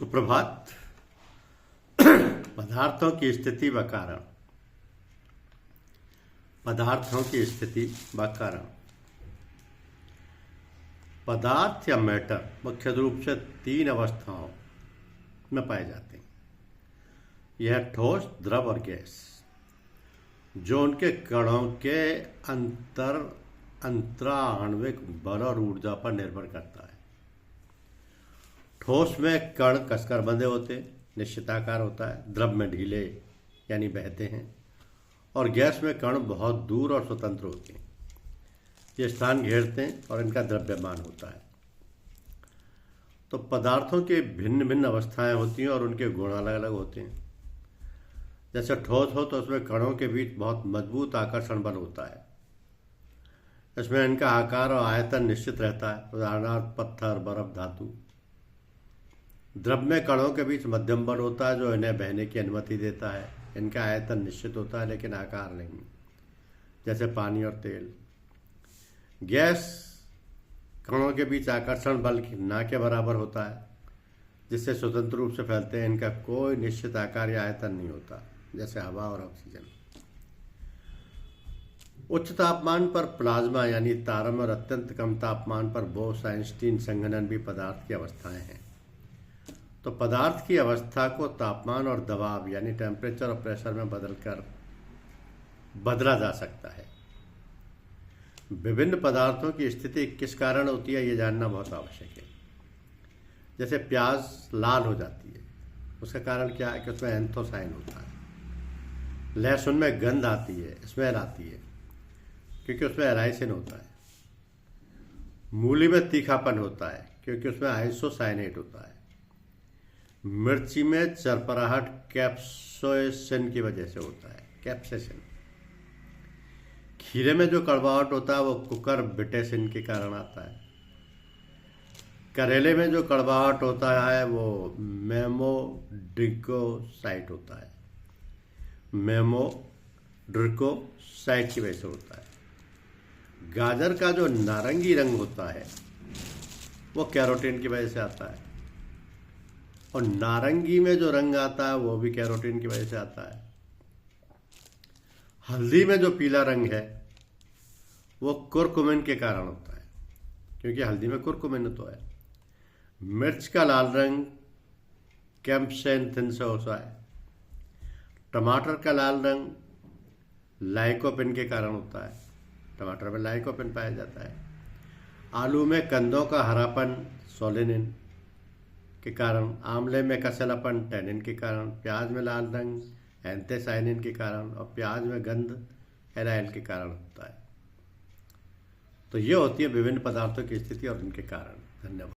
सुप्रभात। पदार्थों की स्थिति व कारण। पदार्थों की स्थिति व कारण। पदार्थ या मैटर मुख्य रूप से तीन अवस्थाओं में पाए जाते हैं। यह ठोस, द्रव और गैस, जो उनके कणों के अंतराण्विक बल और ऊर्जा पर निर्भर करता है। ठोस में कण कसकर बंधे होते, निश्चित आकार होता है। द्रव में ढीले यानी बहते हैं, और गैस में कण बहुत दूर और स्वतंत्र होते हैं। ये स्थान घेरते हैं और इनका द्रव्यमान होता है। तो पदार्थों की भिन्न भिन्न अवस्थाएं होती हैं और उनके गुण अलग अलग होते हैं। जैसे ठोस हो तो उसमें कणों के बीच बहुत मजबूत आकर्षण बल होता है। इसमें इनका आकार और आयतन निश्चित रहता है, उदाहरणार्थ पत्थर, बर्फ, धातु। द्रव में कणों के बीच मध्यम बल होता है, जो इन्हें बहने की अनुमति देता है। इनका आयतन निश्चित होता है लेकिन आकार नहीं, जैसे पानी और तेल। गैस कणों के बीच आकर्षण बल ना के बराबर होता है, जिससे स्वतंत्र रूप से फैलते हैं। इनका कोई निश्चित आकार या आयतन नहीं होता, जैसे हवा और ऑक्सीजन। उच्च तापमान पर प्लाज्मा यानी तारम और अत्यंत कम तापमान पर बोस-आइंस्टीन संघनन भी पदार्थ की अवस्थाएं हैं। तो पदार्थ की अवस्था को तापमान और दबाव यानी टेम्परेचर और प्रेशर में बदला जा सकता है। विभिन्न पदार्थों की स्थिति किस कारण होती है, ये जानना बहुत आवश्यक है। जैसे प्याज लाल हो जाती है, उसका कारण क्या है कि उसमें एंथोसाइन होता है। लहसुन में गंध आती है, स्मेल आती है, क्योंकि उसमें एराइसिन होता है। मूली में तीखापन होता है, क्योंकि उसमें आइसोसाइनेट होता है। मिर्ची में चरपराहट कैप्साइसिन की वजह से होता है, कैप्साइसिन। खीरे में जो कड़वाहट होता है वो कुकुरबिटेसिन के कारण आता है। करेले में जो कड़वाहट होता है वो मेमोड्रिकोसाइट होता है, मेमोड्रिकोसाइट की वजह से होता है। गाजर का जो नारंगी रंग होता है वो कैरोटीन की वजह से आता है, और नारंगी में जो रंग आता है वो भी कैरोटीन की वजह से आता है। हल्दी में जो पीला रंग है वो कुरकुमिन के कारण होता है, क्योंकि हल्दी में कुरकुमिन तो है। मिर्च का लाल रंग कैम्पसेंथिन से होता है। टमाटर का लाल रंग लाइकोपिन के कारण होता है, टमाटर में लाइकोपिन पाया जाता है। आलू में कंदों का हरापन सोलिनिन के कारण, आंवले में कसलापन टैनिन के कारण, प्याज में लाल रंग एंथोसाइनिन के कारण, और प्याज में गंध एराइल के कारण होता है। तो ये होती है विभिन्न पदार्थों की स्थिति और उनके कारण। धन्यवाद।